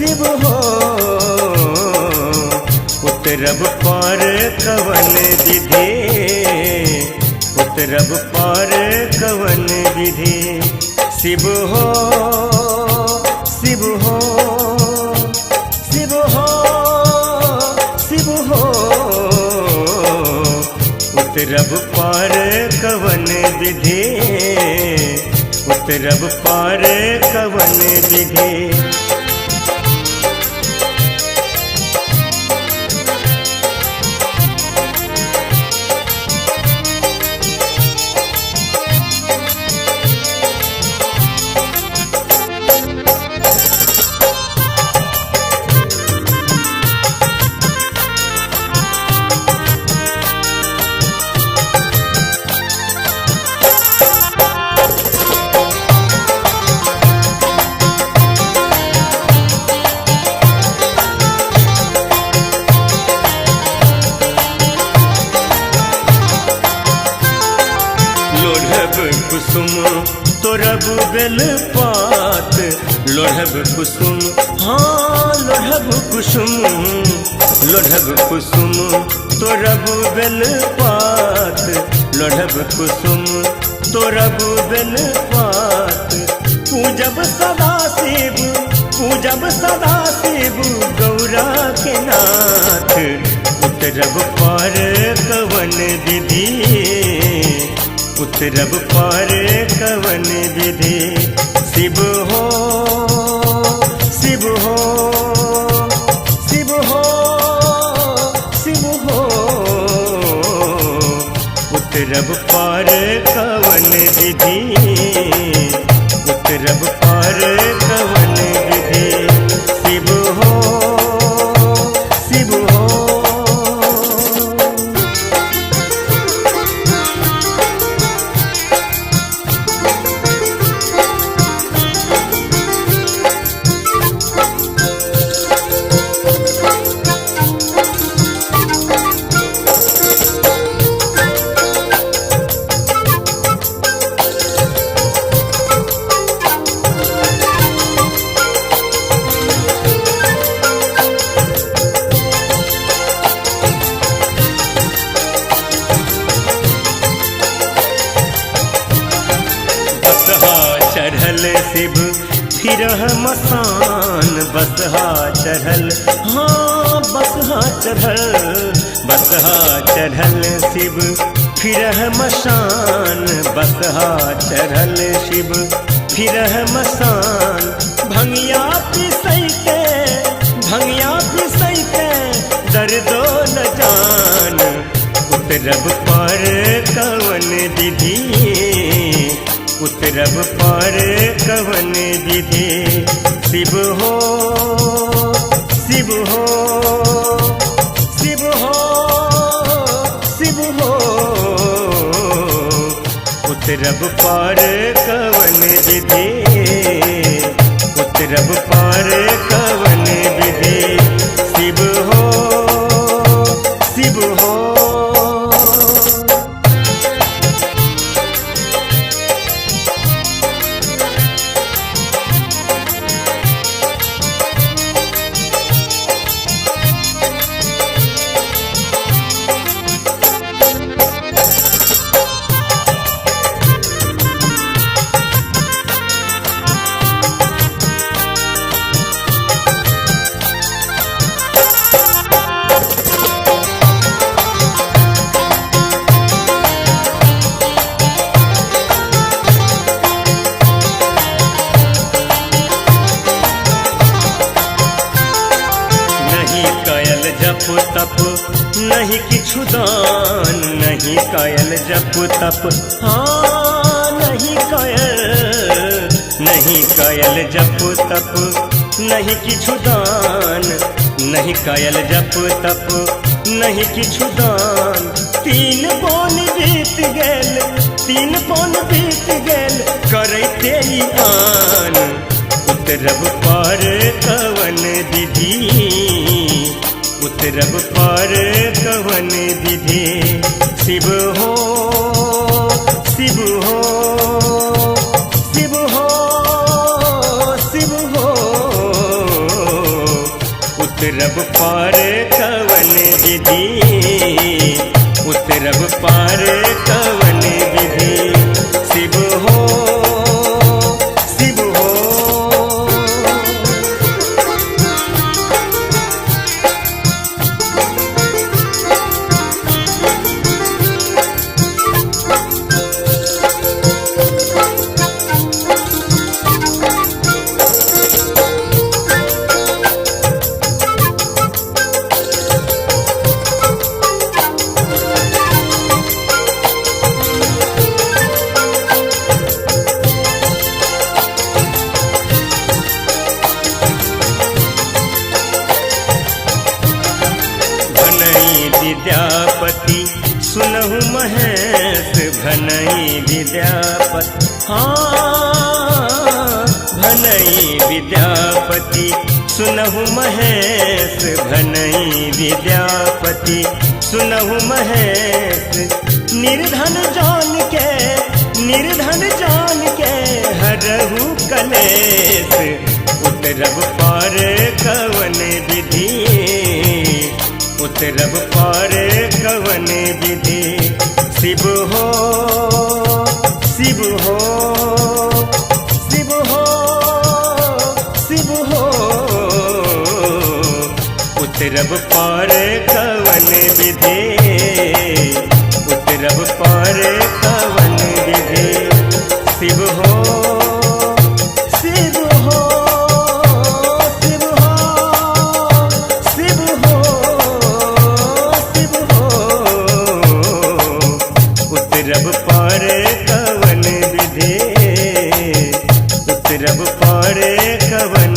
शिव हो उतरब पार कवन विधि, उतरब पार कवन विधि। शिव हो शिव हो शिव हो शिव हो उतरब पार कवन विधि, उतरब पार कवन विधि। कुसुम तोरब बेल पात, लोढ़ब कुसुम हाँ लोढ़ब कुसुम, लोढ़ब कुसुम तोरब बेल पात, लोढ़ब कुसुम तोरब बेल पात। पूजब सदा शिव, पूजब सदा शिव गौरा के नाथ, उतरब पार कवन विधि, उतरब पार कवन विधि। शिव हो शिव हो शिव हो शिव हो उतरब पार कवन विधि, उतरब पार कवन विधि। शिव हो शिव हो चढ़ल शिव फिर मसान, बसहा चढ़ल हाँ बसहा चढ़ल, बसहा चढ़ल शिव फिर मसान, बसहा चढ़ल शिव फिर मसान। भंगिया पिसैते, भंगिया पिसैते दर्दो न जान, उतरब पार कवन विधि, उतरब पार कवन विधि। शिव हो शिव हो शिव हो शिव हो उतरब पार कवन विधि, उतरब पार कवन विधि। शिव हो शिव हो जप तप नहीं किछु दान, नहीं कायल जप तप हाँ नहीं कायल, नहीं कायल जप तप नहीं किछु दान, नहीं कायल जप तप नहीं किछु दान। तीन पौन बीत गेल, तीन पौन बीत गेल करैते ही आन, उतरब पार कवन विधि, उतरब पार कवन विधि। शिव हो शिव हो शिव हो शिव हो उतरब पार कवन विधि, उतरब पार कवन विधि, शिव हो शिव हो। विद्यापति सुनहु महेश भनई विद्यापति, हाँ भनई विद्यापति सुनहु महेश भनई विद्यापति सुनहु महेश। निर्धन जान के हरहु कलेश, उतरब पार कवन विधि, उतरब पार कवन विधि, शिव हो शिव हो शिव हो शिव हो। उतरब पार कवन विधि, उतरब पार कवन विधि, शिव हो शिव हो शिव हो शिव हो शिव हो। उतरब पार कवन विधि, उतरब पार कवन